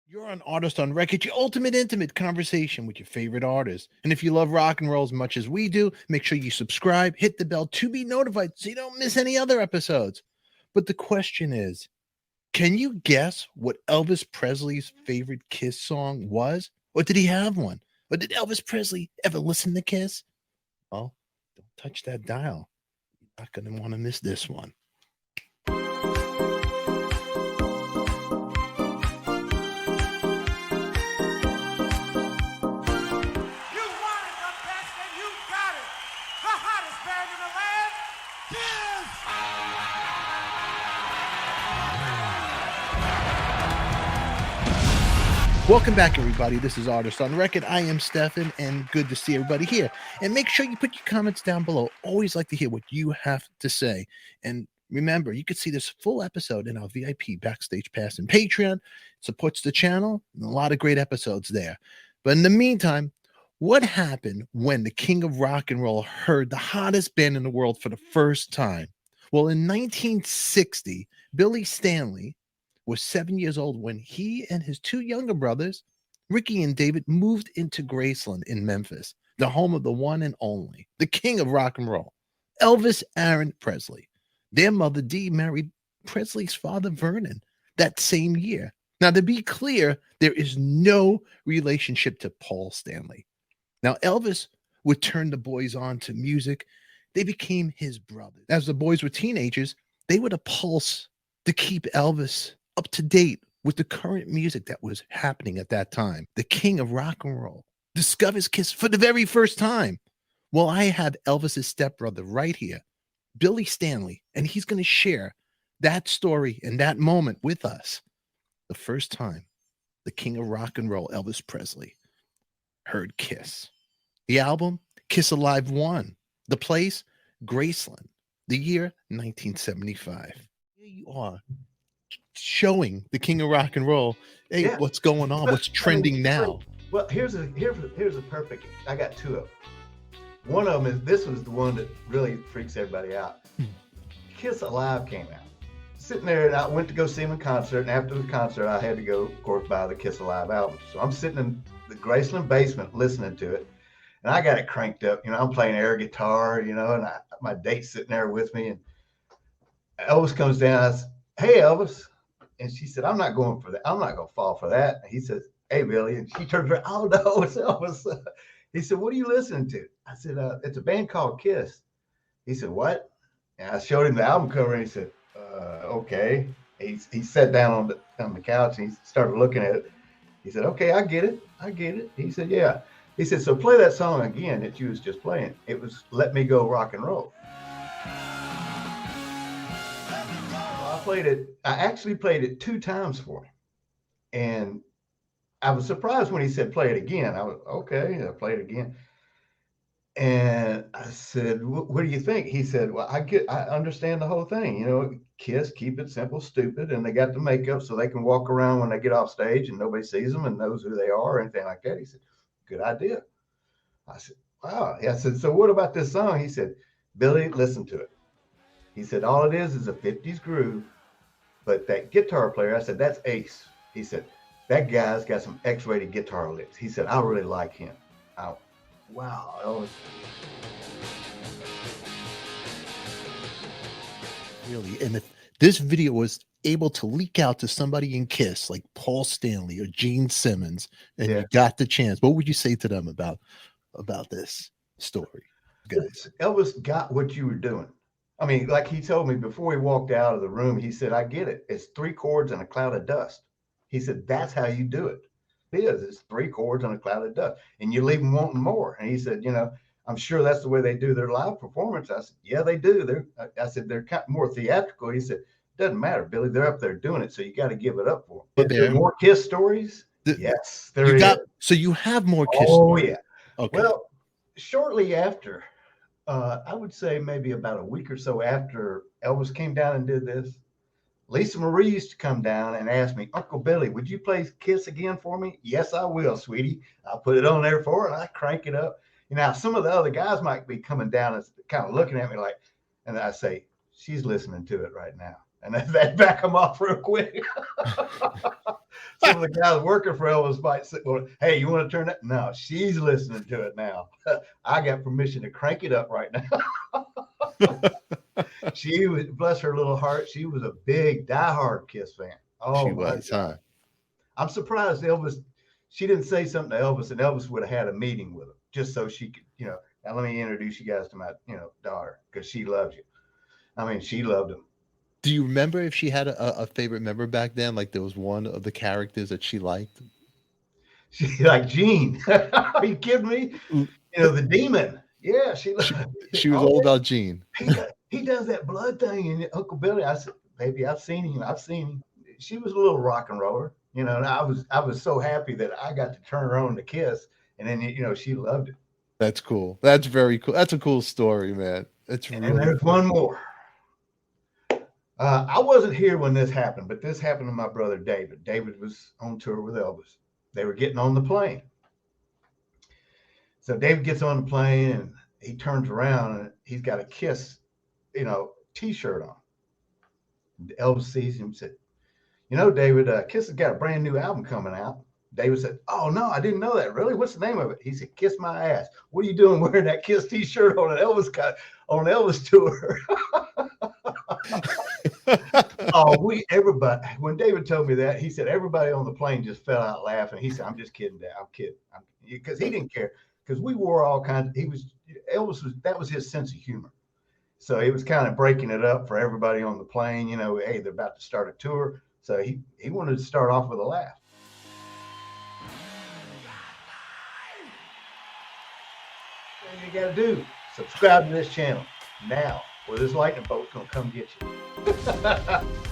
You're an artist on record, your ultimate intimate conversation with your favorite artist. And if you love rock and roll as much as we do, make sure you subscribe, hit the bell to be notified so you don't miss any other episodes. But the question is, can you guess what Elvis Presley's favorite Kiss song was? Or did he have one? Or did Elvis Presley ever listen to Kiss? Well, don't touch that dial. You're not going to want to miss this one. Welcome back, everybody. This is Artist on Record. I am Stefan, and good to see everybody here. And make sure you put your comments down below. Always like to hear what you have to say. And remember, you can see this full episode in our VIP Backstage Pass and Patreon. It supports the channel, and a lot of great episodes there. But in the meantime, what happened when the king of rock and roll heard the hottest band in the world for the first time? Well, in 1960, Billy Stanley was 7 years old when he and his two younger brothers, Ricky and David, moved into Graceland in Memphis, the home of the one and only, the king of rock and roll, Elvis Aaron Presley. Their mother, Dee, married Presley's father, Vernon, that same year. Now, to be clear, there is no relationship to Paul Stanley. Now, Elvis would turn the boys on to music. They became his brothers. As the boys were teenagers, they would pulse to keep Elvis up to date with the current music that was happening at that time. The king of rock and roll discovers Kiss for the very first time. Well, I have Elvis's stepbrother right here, Billy Stanley, and he's going to share that story and that moment with us. The first time the king of rock and roll, Elvis Presley, heard Kiss. The album, Kiss Alive 1. The place, Graceland. The year, 1975. Here you are, showing the king of rock and roll. Hey, yeah. What's going on? What's trending now? Well, here's a perfect. I got two of them. One of them is, this was the one that really freaks everybody out. Kiss Alive came out. Sitting there, and I went to go see him in concert, and after the concert, I had to go, of course, buy the Kiss Alive album. So I'm sitting in the Graceland basement listening to it, and I got it cranked up. You know, I'm playing air guitar, you know, and my date's sitting there with me, and Elvis comes down. I said, "Hey, Elvis." And she said, "I'm not going for that. I'm not going to fall for that." And he says, "Hey, Billy." And she turned around, "Oh, no, it's Elvis." He said, "What are you listening to?" I said, "It's a band called Kiss." He said, "What?" And I showed him the album cover, and he said, "Okay." He sat down on the couch, and he started looking at it. He said, "Okay, I get it. I get it." He said, "Yeah." He said, "So play that song again that you was just playing." It was "Let Me Go Rock and Roll." I actually played it 2 times for him, and I was surprised when he said play it again. I was okay. I played it again, and I said, "What do you think?" He said, "Well, I understand the whole thing. You know, Kiss, keep it simple, stupid, and they got the makeup so they can walk around when they get off stage and nobody sees them and knows who they are or anything like that." He said, "Good idea." I said, "Wow." I said, "So what about this song?" He said, "Billy, listen to it." He said, "All it is a 50s groove. But that guitar player," I said, "That's Ace." He said, "That guy's got some X-rated guitar licks." He said, "I really like him." Wow. Really, and if this video was able to leak out to somebody in Kiss, like Paul Stanley or Gene Simmons, and you got the chance, what would you say to them about this story, guys? Elvis got what you were doing. I mean, like he told me before he walked out of the room, he said, "I get it. It's 3 chords and a cloud of dust." He said, "That's how you do it. It's 3 chords and a cloud of dust. And you leave them wanting more." And he said, "You know, I'm sure that's the way they do their live performance." I said, "Yeah, they do. I said, "They're kind of more theatrical." He said, "Doesn't matter, Billy. They're up there doing it. So you got to give it up for them." Is there more Kiss stories? Yes, there is. So you have more Kiss stories. Oh, yeah. Okay. Well, shortly after, I would say maybe about a week or so after Elvis came down and did this, Lisa Marie used to come down and ask me, "Uncle Billy, would you play Kiss again for me?" "Yes, I will, sweetie. I'll put it on there for her," and I crank it up. You know, some of the other guys might be coming down and kind of looking at me like, and I say, "She's listening to it right now." and they back them off real quick. Some of the guys working for Elvis might say, well, hey, you want to turn that? No, she's listening to it now. I got permission to crank it up right now. She was, bless her little heart, she was a big diehard Kiss fan. Oh, She my was, God. huh? I'm surprised Elvis, she didn't say something to Elvis, and Elvis would have had a meeting with him just so she could, now let me introduce you guys to my, daughter, because she loves you. I mean, she loved him. Do you remember if she had a favorite member back then? Like there was one of the characters that she liked? She like Gene. Are you kidding me? The demon. Yeah, she was all about Gene. He does that blood thing, and Uncle Billy. I said, baby, I've seen him. She was a little rock and roller, and I was so happy that I got to turn her on to Kiss, and then she loved it. That's cool. That's very cool. That's a cool story, man. It's really And there's cool. one more. I wasn't here when this happened, but this happened to my brother David. David was on tour with Elvis. They were getting on the plane. So David gets on the plane and he turns around and he's got a Kiss, T-shirt on. Elvis sees him and said, David, Kiss has got a brand new album coming out. David said, oh, no, I didn't know that. Really? What's the name of it? He said, Kiss My Ass. What are you doing wearing that Kiss T-shirt on an Elvis tour? Everybody, when David told me that, he said, everybody on the plane just fell out laughing. He said, I'm just kidding, Dad. I'm kidding. Because he didn't care. Because we wore all kinds. That was his sense of humor. So he was kind of breaking it up for everybody on the plane. Hey, they're about to start a tour. So he wanted to start off with a laugh. What you got to do, subscribe to this channel now, or this lightning bolt's going to come get you.